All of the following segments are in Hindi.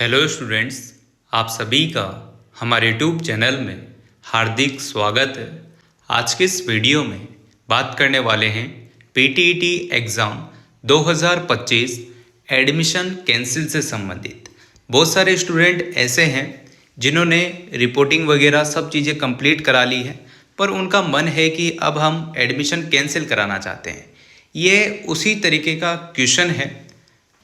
हेलो स्टूडेंट्स, आप सभी का हमारे यूट्यूब चैनल में हार्दिक स्वागत है। आज के इस वीडियो में बात करने वाले हैं पीटीईटी एग्ज़ाम 2025 एडमिशन कैंसिल से संबंधित। बहुत सारे स्टूडेंट ऐसे हैं जिन्होंने रिपोर्टिंग वगैरह सब चीज़ें कंप्लीट करा ली है, पर उनका मन है कि अब हम एडमिशन कैंसिल कराना चाहते हैं। ये उसी तरीके का क्वेश्चन है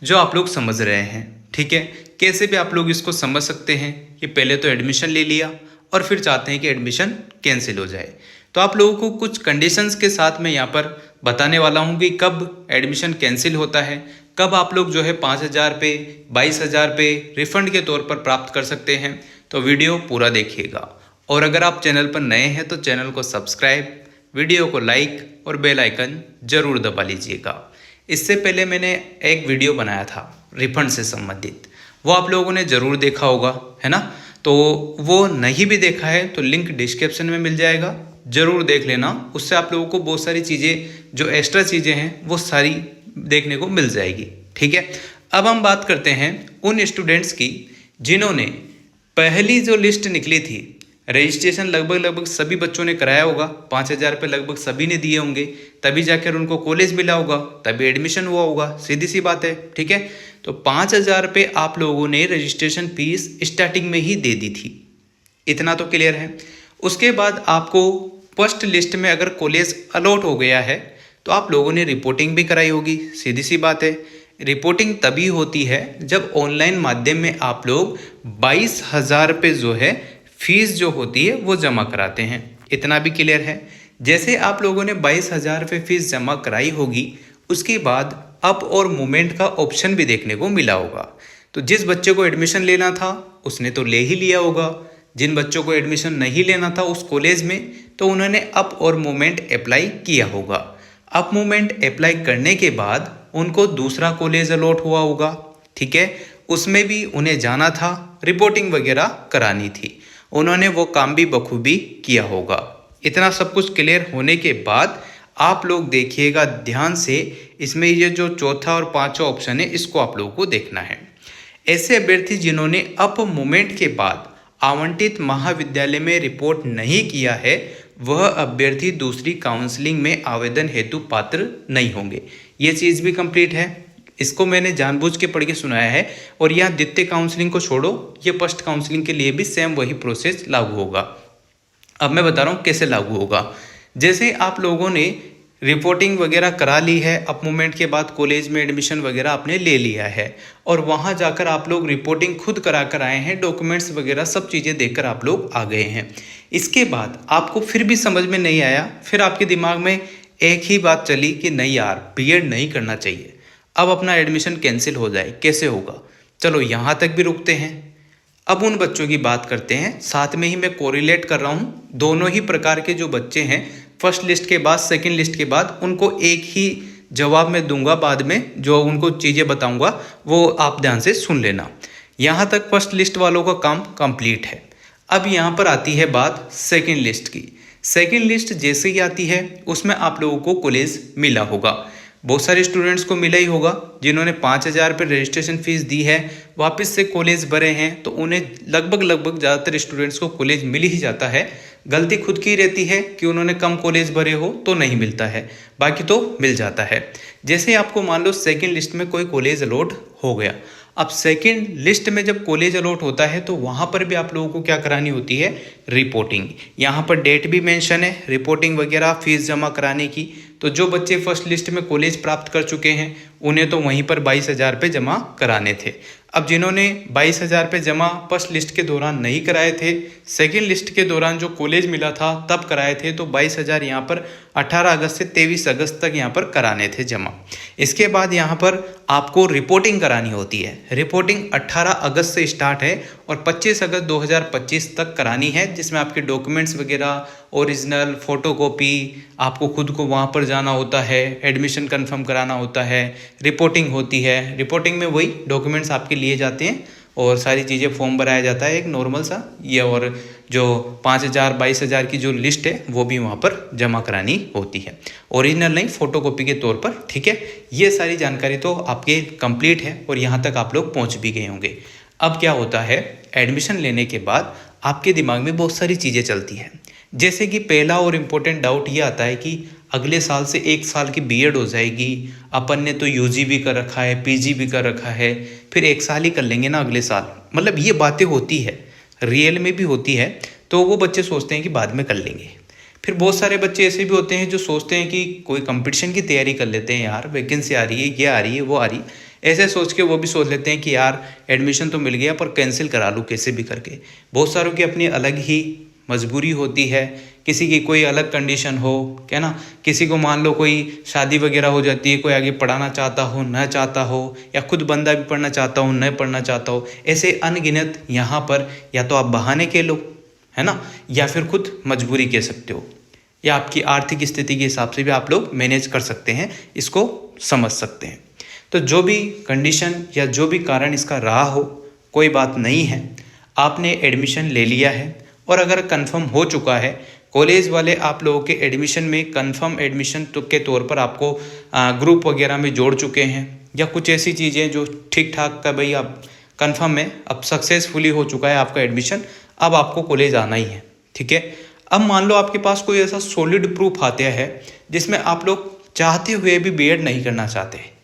जो आप लोग समझ रहे हैं। ठीक है, कैसे भी आप लोग इसको समझ सकते हैं कि पहले तो एडमिशन ले लिया और फिर चाहते हैं कि एडमिशन कैंसिल हो जाए। तो आप लोगों को कुछ कंडीशंस के साथ मैं यहाँ पर बताने वाला हूँ कि कब एडमिशन कैंसिल होता है, कब आप लोग जो है 5,000 पे 22,000 पे रिफंड के तौर पर प्राप्त कर सकते हैं। तो वीडियो पूरा देखिएगा, और अगर आप चैनल पर नए हैं तो चैनल को सब्सक्राइब, वीडियो को लाइक और बेल आइकन ज़रूर दबा लीजिएगा। इससे पहले मैंने एक वीडियो बनाया था रिफंड से संबंधित, वो आप लोगों ने ज़रूर देखा होगा, है ना। तो वो नहीं भी देखा है तो लिंक डिस्क्रिप्शन में मिल जाएगा, ज़रूर देख लेना। उससे आप लोगों को बहुत सारी चीज़ें जो एक्स्ट्रा चीज़ें हैं वो सारी देखने को मिल जाएगी। ठीक है, अब हम बात करते हैं उन स्टूडेंट्स की जिन्होंने पहली जो लिस्ट निकली थी, रजिस्ट्रेशन लगभग सभी बच्चों ने कराया होगा, 5,000 रुपये लगभग सभी ने दिए होंगे, तभी जाकर उनको कॉलेज मिला होगा, तभी एडमिशन हुआ होगा, सीधी सी बात है। ठीक है, तो 5,000 रुपये आप लोगों ने रजिस्ट्रेशन फीस स्टार्टिंग में ही दे दी थी, इतना तो क्लियर है। उसके बाद आपको फर्स्ट लिस्ट में अगर कॉलेज अलॉट हो गया है तो आप लोगों ने रिपोर्टिंग भी कराई होगी, सीधी सी बात है। रिपोर्टिंग तभी होती है जब ऑनलाइन माध्यम में आप लोग 22,000 रुपये जो है फीस जो होती है वो जमा कराते हैं, इतना भी क्लियर है। जैसे आप लोगों ने 22,000 रुपये फीस जमा कराई होगी, उसके बाद अप और मूवमेंट का ऑप्शन भी देखने को मिला होगा। तो जिस बच्चे को एडमिशन लेना था उसने तो ले ही लिया होगा, जिन बच्चों को एडमिशन नहीं लेना था उस कॉलेज में तो उन्होंने अप और मूवमेंट अप्लाई किया होगा। अप मूवमेंट अप्लाई करने के बाद उनको दूसरा कॉलेज अलॉट हुआ होगा। ठीक है, उसमें भी उन्हें जाना था, रिपोर्टिंग वगैरह करानी थी, उन्होंने वो काम भी बखूबी किया होगा। इतना सब कुछ क्लियर होने के बाद आप लोग देखिएगा ध्यान से, इसमें ये जो चौथा और पांचवा ऑप्शन है इसको आप लोगों को देखना है। ऐसे अभ्यर्थी जिन्होंने अप मूवमेंट के बाद आवंटित महाविद्यालय में रिपोर्ट नहीं किया है, वह अभ्यर्थी दूसरी काउंसलिंग में आवेदन हेतु पात्र नहीं होंगे। ये चीज़ भी कंप्लीट है, इसको मैंने जानबूझ के पढ़ के सुनाया है। और यहाँ द्वितीय काउंसलिंग को छोड़ो, ये फर्स्ट काउंसलिंग के लिए भी सेम वही प्रोसेस लागू होगा। अब मैं बता रहा हूँ कैसे लागू होगा। जैसे आप लोगों ने रिपोर्टिंग वगैरह करा ली है, अप मूवमेंट के बाद कॉलेज में एडमिशन वगैरह आपने ले लिया है, और वहाँ जाकर आप लोग रिपोर्टिंग खुद करा कर आए हैं, डॉक्यूमेंट्स वगैरह सब चीज़ें देकर आप लोग आ गए हैं। इसके बाद आपको फिर भी समझ में नहीं आया, फिर आपके दिमाग में एक ही बात चली कि नहीं यार, बीएड नहीं करना चाहिए, अब अपना एडमिशन कैंसिल हो जाए, कैसे होगा। चलो यहाँ तक भी रुकते हैं। अब उन बच्चों की बात करते हैं, साथ में ही मैं कोरिलेट कर रहा हूँ दोनों ही प्रकार के जो बच्चे हैं, फर्स्ट लिस्ट के बाद सेकंड लिस्ट के बाद, उनको एक ही जवाब मैं दूंगा। बाद में जो उनको चीज़ें बताऊंगा वो आप ध्यान से सुन लेना। यहाँ तक फर्स्ट लिस्ट वालों का काम कंप्लीट है। अब यहाँ पर आती है बात सेकंड लिस्ट की। सेकंड लिस्ट जैसे ही आती है उसमें आप लोगों को कॉलेज मिला होगा, बहुत सारे स्टूडेंट्स को मिला ही होगा जिन्होंने 5,000 रुपये रजिस्ट्रेशन फीस दी है, वापस से कॉलेज भरे हैं, तो उन्हें लगभग ज़्यादातर स्टूडेंट्स को कॉलेज मिल ही जाता है। गलती खुद की रहती है कि उन्होंने कम कॉलेज भरे हो तो नहीं मिलता है, बाकी तो मिल जाता है। जैसे आपको मान लो सेकंड लिस्ट में कोई कॉलेज अलॉट हो गया, अब सेकंड लिस्ट में जब कॉलेज अलॉट होता है तो वहाँ पर भी आप लोगों को क्या करानी होती है, रिपोर्टिंग। यहाँ पर डेट भी मेंशन है, रिपोर्टिंग वगैरह फीस जमा कराने की। तो जो बच्चे फर्स्ट लिस्ट में कॉलेज प्राप्त कर चुके हैं उन्हें तो वहीं पर 22,000 रुपये जमा कराने थे। अब जिन्होंने 22,000 रुपये जमा फर्स्ट लिस्ट के दौरान नहीं कराए थे, सेकेंड लिस्ट के दौरान जो कॉलेज मिला था तब कराए थे, तो 22,000 यहाँ पर 18 अगस्त से 23 अगस्त तक यहाँ पर कराने थे जमा। इसके बाद यहाँ पर आपको रिपोर्टिंग करानी होती है। रिपोर्टिंग 18 अगस्त से स्टार्ट है और 25 अगस्त 2025 तक करानी है, जिसमें आपके डॉक्यूमेंट्स वगैरह, ओरिजिनल, फोटोकॉपी, आपको खुद को वहाँ पर जाना होता है, एडमिशन कंफर्म कराना होता है, रिपोर्टिंग होती है। रिपोर्टिंग में वही डॉक्यूमेंट्स आपके लिए जाते हैं और सारी चीज़ें फॉर्म भराया जाता है एक नॉर्मल सा ये, और जो 5,000 22,000 की जो लिस्ट है वो भी वहाँ पर जमा करानी होती है, ओरिजिनल नहीं, फोटोकॉपी के तौर पर। ठीक है, ये सारी जानकारी तो आपके कंप्लीट है और यहाँ तक आप लोग पहुँच भी गए होंगे। अब क्या होता है, एडमिशन लेने के बाद आपके दिमाग में बहुत सारी चीज़ें चलती हैं। जैसे कि पहला और इम्पोर्टेंट डाउट ये आता है कि अगले साल से 1 साल की बीएड हो जाएगी, अपन ने तो यूजी भी कर रखा है, पीजी भी कर रखा है, फिर 1 साल ही कर लेंगे ना अगले साल। मतलब ये बातें होती है, रियल में भी होती है, तो वो बच्चे सोचते हैं कि बाद में कर लेंगे। फिर बहुत सारे बच्चे ऐसे भी होते हैं जो सोचते हैं कि कोई कंपटीशन की तैयारी कर लेते हैं, यार वैकेंसी आ रही है, ये आ रही है, वो आ रही है, ऐसे सोच के वो भी सोच लेते हैं कि यार एडमिशन तो मिल गया पर कैंसिल करा लूँ कैसे भी करके। बहुत सारों की अपनी अलग ही मजबूरी होती है, किसी की कोई अलग कंडीशन हो, क्या ना, किसी को मान लो कोई शादी वगैरह हो जाती है, कोई आगे पढ़ाना चाहता हो न चाहता हो, या खुद बंदा भी पढ़ना चाहता हो न पढ़ना चाहता हो। ऐसे अनगिनत यहाँ पर या तो आप बहाने कह लो, है ना, या फिर खुद मजबूरी कह सकते हो, या आपकी आर्थिक स्थिति के हिसाब से भी आप लोग मैनेज कर सकते हैं, इसको समझ सकते हैं। तो जो भी कंडीशन या जो भी कारण इसका रहा हो, कोई बात नहीं है, आपने एडमिशन ले लिया है और अगर कंफर्म हो चुका है, कॉलेज वाले आप लोगों के एडमिशन में कंफर्म एडमिशन तो के तौर पर आपको ग्रुप वगैरह में जोड़ चुके हैं, या कुछ ऐसी चीज़ें जो ठीक ठाक का भाई आप कंफर्म है, अब सक्सेसफुली हो चुका है आपका एडमिशन, अब आपको कॉलेज आना ही है, ठीक है। अब मान लो आपके पास कोई ऐसा सॉलिड प्रूफ आता है जिसमें आप लोग चाहते हुए भी बीएड नहीं करना चाहते।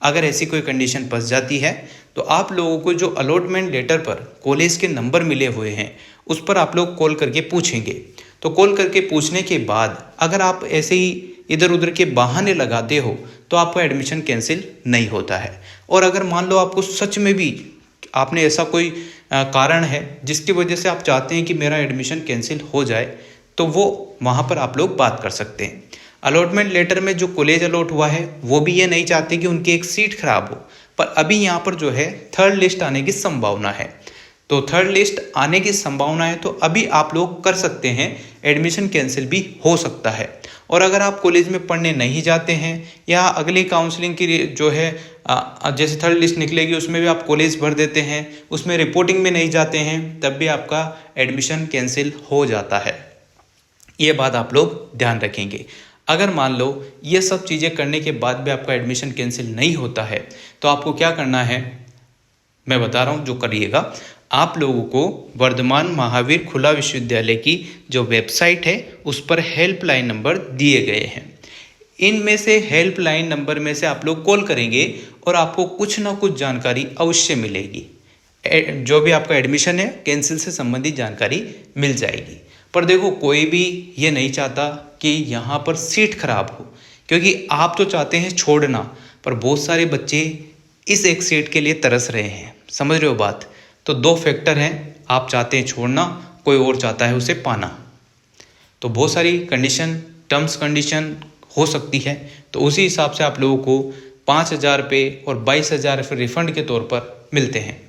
अगर ऐसी कोई कंडीशन फंस जाती है तो आप लोगों को जो अलॉटमेंट लेटर पर कॉलेज के नंबर मिले हुए हैं उस पर आप लोग कॉल करके पूछेंगे। तो कॉल करके पूछने के बाद अगर आप ऐसे ही इधर उधर के बहाने लगाते हो तो आपका एडमिशन कैंसिल नहीं होता है। और अगर मान लो आपको सच में भी आपने ऐसा कोई कारण है जिसकी वजह से आप चाहते हैं कि मेरा एडमिशन कैंसिल हो जाए, तो वो वहाँ पर आप लोग बात कर सकते हैं। अलॉटमेंट लेटर में जो कॉलेज अलॉट हुआ है वो भी ये नहीं चाहते कि उनकी एक सीट खराब हो, पर अभी यहाँ पर जो है थर्ड लिस्ट आने की संभावना है। तो थर्ड लिस्ट आने की संभावना है तो अभी आप लोग कर सकते हैं, एडमिशन कैंसिल भी हो सकता है। और अगर आप कॉलेज में पढ़ने नहीं जाते हैं या अगली काउंसलिंग की जो है जैसे थर्ड लिस्ट निकलेगी उसमें भी आप कॉलेज भर देते हैं, उसमें रिपोर्टिंग में नहीं जाते हैं, तब भी आपका एडमिशन कैंसिल हो जाता है। ये बात आप लोग ध्यान रखेंगे। अगर मान लो ये सब चीज़ें करने के बाद भी आपका एडमिशन कैंसिल नहीं होता है तो आपको क्या करना है, मैं बता रहा हूँ जो करिएगा। आप लोगों को वर्धमान महावीर खुला विश्वविद्यालय की जो वेबसाइट है उस पर हेल्पलाइन नंबर दिए गए हैं। इनमें से हेल्पलाइन नंबर में से आप लोग कॉल करेंगे और आपको कुछ ना कुछ जानकारी अवश्य मिलेगी। जो भी आपका एडमिशन है कैंसिल से संबंधित जानकारी मिल जाएगी। पर देखो कोई भी ये नहीं चाहता कि यहाँ पर सीट खराब हो, क्योंकि आप तो चाहते हैं छोड़ना, पर बहुत सारे बच्चे इस एक सीट के लिए तरस रहे हैं। समझ रहे हो बात? तो दो फैक्टर हैं, आप चाहते हैं छोड़ना, कोई और चाहता है उसे पाना। तो बहुत सारी कंडीशन, टर्म्स कंडीशन हो सकती है। तो उसी हिसाब से आप लोगों को 5,000 रुपये और 22,000 रुपये रिफंड के तौर पर मिलते हैं।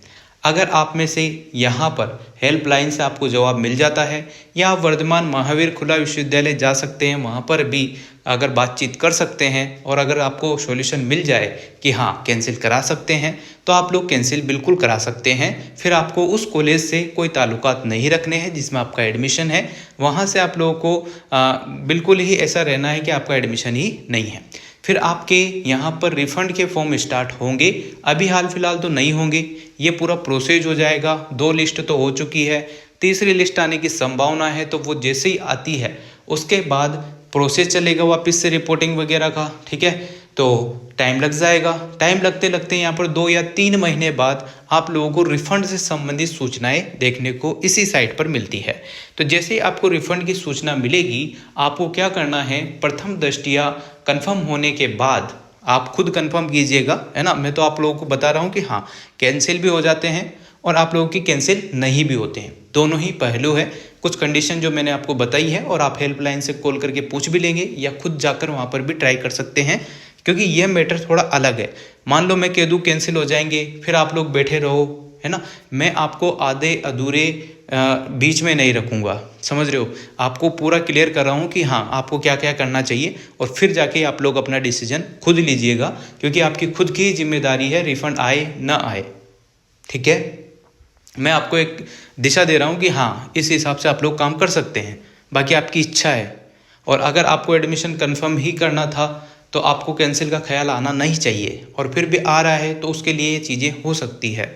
अगर आप में से यहाँ पर हेल्पलाइन से आपको जवाब मिल जाता है, या आप वर्धमान महावीर खुला विश्वविद्यालय जा सकते हैं, वहाँ पर भी अगर बातचीत कर सकते हैं, और अगर आपको सॉल्यूशन मिल जाए कि हाँ कैंसिल करा सकते हैं, तो आप लोग कैंसिल बिल्कुल करा सकते हैं। फिर आपको उस कॉलेज से कोई ताल्लुकात नहीं रखने हैं जिसमें आपका एडमिशन है, वहाँ से आप लोगों को बिल्कुल ही ऐसा रहना है कि आपका एडमिशन ही नहीं है। फिर आपके यहाँ पर रिफ़ंड के फॉर्म स्टार्ट होंगे, अभी हाल फिलहाल तो नहीं होंगे, ये पूरा प्रोसेस हो जाएगा। 2 लिस्ट तो हो चुकी है, तीसरी लिस्ट आने की संभावना है। तो वो जैसे ही आती है उसके बाद प्रोसेस चलेगा वापस से रिपोर्टिंग वगैरह का, ठीक है। तो टाइम लग जाएगा। टाइम लगते लगते यहाँ पर 2 या 3 महीने बाद आप लोगों को रिफ़ंड से संबंधित सूचनाएं देखने को इसी साइट पर मिलती है। तो जैसे ही आपको रिफ़ंड की सूचना मिलेगी, आपको क्या करना है, प्रथम दृष्टया कंफर्म होने के बाद आप खुद कंफर्म कीजिएगा, है ना। मैं तो आप लोगों को बता रहा हूँ कि हाँ कैंसिल भी हो जाते हैं और आप लोगों की कैंसिल नहीं भी होते हैं, दोनों ही पहलू है। कुछ कंडीशन जो मैंने आपको बताई है, और आप हेल्पलाइन से कॉल करके पूछ भी लेंगे या खुद जाकर वहाँ पर भी ट्राई कर सकते हैं, क्योंकि ये मैटर थोड़ा अलग है। मान लो मैं कह दूँ कैंसिल हो जाएंगे, फिर आप लोग बैठे रहो, है ना। मैं आपको आधे अधूरे बीच में नहीं रखूँगा, समझ रहे हो। आपको पूरा क्लियर कर रहा हूँ कि हाँ आपको क्या क्या करना चाहिए, और फिर जाके आप लोग अपना डिसीजन खुद लीजिएगा, क्योंकि आपकी खुद की जिम्मेदारी है, रिफंड आए ना आए, ठीक है। मैं आपको एक दिशा दे रहा हूँ कि हाँ इस हिसाब से आप लोग काम कर सकते हैं, बाकी आपकी इच्छा है। और अगर आपको एडमिशन कंफर्म ही करना था तो आपको कैंसिल का ख्याल आना नहीं चाहिए, और फिर भी आ रहा है तो उसके लिए ये चीज़ें हो सकती है।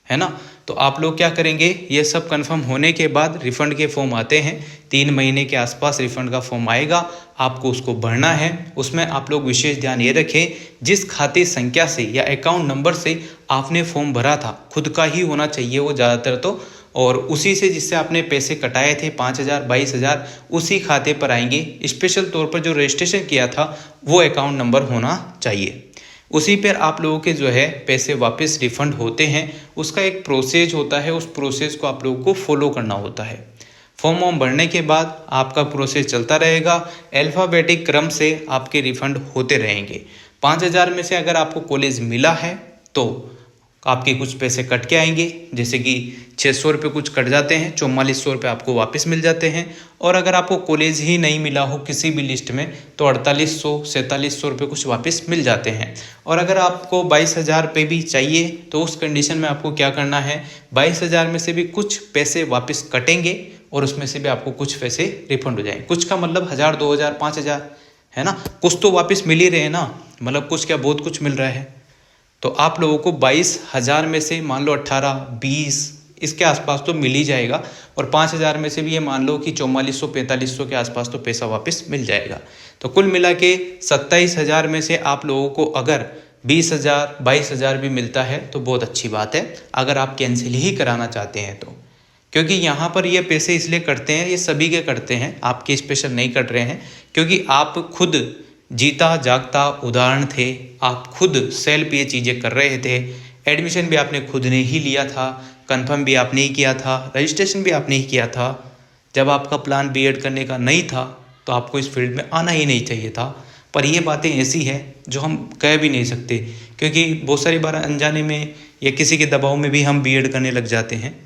है ना। तो आप लोग क्या करेंगे, ये सब कंफर्म होने के बाद रिफ़ंड के फॉर्म आते हैं, 3 महीने के आसपास रिफ़ंड का फॉर्म आएगा, आपको उसको भरना है। उसमें आप लोग विशेष ध्यान ये रखें, जिस खाते संख्या से या अकाउंट नंबर से आपने फॉर्म भरा था, खुद का ही होना चाहिए वो ज़्यादातर तो, और उसी से जिससे आपने पैसे कटाए थे 5,000 22,000 उसी खाते पर आएंगे। स्पेशल तौर पर जो रजिस्ट्रेशन किया था वो अकाउंट नंबर होना चाहिए, उसी पर आप लोगों के जो है पैसे वापस रिफ़ंड होते हैं। उसका एक प्रोसेस होता है, उस प्रोसेस को आप लोगों को फॉलो करना होता है। फॉर्म वॉर्म भरने के बाद आपका प्रोसेस चलता रहेगा, अल्फ़ाबेटिक क्रम से आपके रिफ़ंड होते रहेंगे। 5,000 में से अगर आपको कॉलेज मिला है तो आपके कुछ पैसे कट के आएंगे, जैसे कि 600 रुपये कुछ कट जाते हैं, 4400 रुपये आपको वापस मिल जाते हैं। और अगर आपको कॉलेज ही नहीं मिला हो किसी भी लिस्ट में तो 4800 4700 रुपये कुछ वापस मिल जाते हैं। और अगर आपको 22,000 रुपये भी चाहिए तो उस कंडीशन में आपको क्या करना है, 22,000 में से भी कुछ पैसे वापस कटेंगे और उसमें से भी आपको कुछ पैसे रिफंड हो जाएंगे। कुछ का मतलब 1,000 2,000 5,000, है ना, कुछ तो वापस मिल ही रहे हैं ना, मतलब कुछ क्या बहुत कुछ मिल रहा है। तो आप लोगों को 22,000 में से मान लो 18 20 इसके आसपास तो मिल ही जाएगा, और 5,000 में से भी ये मान लो कि 4400 4500 के आसपास तो पैसा वापस मिल जाएगा। तो कुल मिला के 27,000 में से आप लोगों को अगर 20,000 22,000 भी मिलता है तो बहुत अच्छी बात है, अगर आप कैंसिल ही कराना चाहते हैं तो। क्योंकि यहाँ पर ये पैसे इसलिए कटते हैं, ये सभी के कटते हैं, आपके स्पेशल नहीं कट रहे हैं, क्योंकि आप खुद जीता जागता उदाहरण थे, आप खुद सेल्फ ये चीज़ें कर रहे थे। एडमिशन भी आपने खुद ने ही लिया था, कंफर्म भी आपने ही किया था, रजिस्ट्रेशन भी आपने ही किया था। जब आपका प्लान बीएड करने का नहीं था तो आपको इस फील्ड में आना ही नहीं चाहिए था। पर ये बातें ऐसी हैं जो हम कह भी नहीं सकते, क्योंकि बहुत सारी बार अनजाने में या किसी के दबाव में भी हम बीएड करने लग जाते हैं।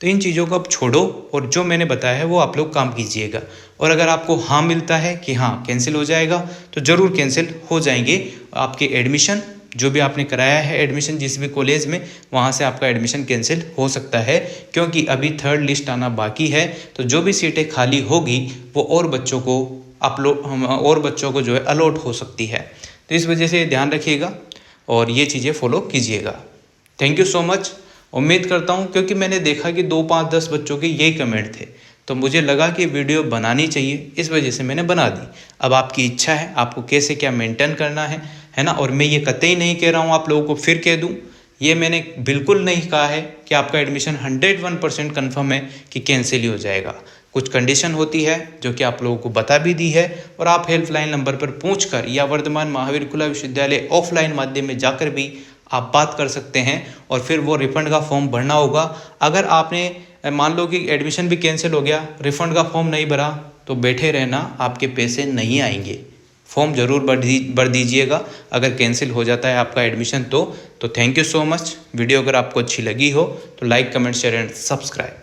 तो इन चीज़ों को आप छोड़ो और जो मैंने बताया है वो आप लोग काम कीजिएगा। और अगर आपको हाँ मिलता है कि हाँ कैंसिल हो जाएगा तो ज़रूर कैंसिल हो जाएंगे आपके एडमिशन, जो भी आपने कराया है एडमिशन जिस भी कॉलेज में, वहाँ से आपका एडमिशन कैंसिल हो सकता है, क्योंकि अभी 3rd लिस्ट आना बाकी है। तो जो भी सीटें खाली होगी वो और बच्चों को जो है अलॉट हो सकती है। तो इस वजह से ध्यान रखिएगा और ये चीज़ें फॉलो कीजिएगा। Thank you so much. उम्मीद करता हूँ, क्योंकि मैंने देखा कि 2 5 10 बच्चों के यही कमेंट थे, तो मुझे लगा कि वीडियो बनानी चाहिए, इस वजह से मैंने बना दी। अब आपकी इच्छा है आपको कैसे क्या मेंटेन करना है ना। और मैं ये कतई नहीं कह रहा हूँ आप लोगों को फिर कह दूँ, ये मैंने बिल्कुल नहीं कहा है कि आपका एडमिशन 101% कन्फर्म है कि कैंसिल ही हो जाएगा। कुछ कंडीशन होती है जो कि आप लोगों को बता भी दी है, और आप हेल्पलाइन नंबर पर पूछकर या वर्धमान महावीर खुला विश्वविद्यालय ऑफलाइन माध्यम में जाकर भी आप बात कर सकते हैं। और फिर वो रिफ़ंड का फॉर्म भरना होगा। अगर आपने मान लो कि एडमिशन भी कैंसिल हो गया, रिफ़ंड का फॉर्म नहीं भरा, तो बैठे रहना, आपके पैसे नहीं आएंगे। फॉर्म ज़रूर भर दीजिएगा अगर कैंसिल हो जाता है आपका एडमिशन तो thank you so much. Video अगर आपको अच्छी लगी हो तो like comment share and subscribe.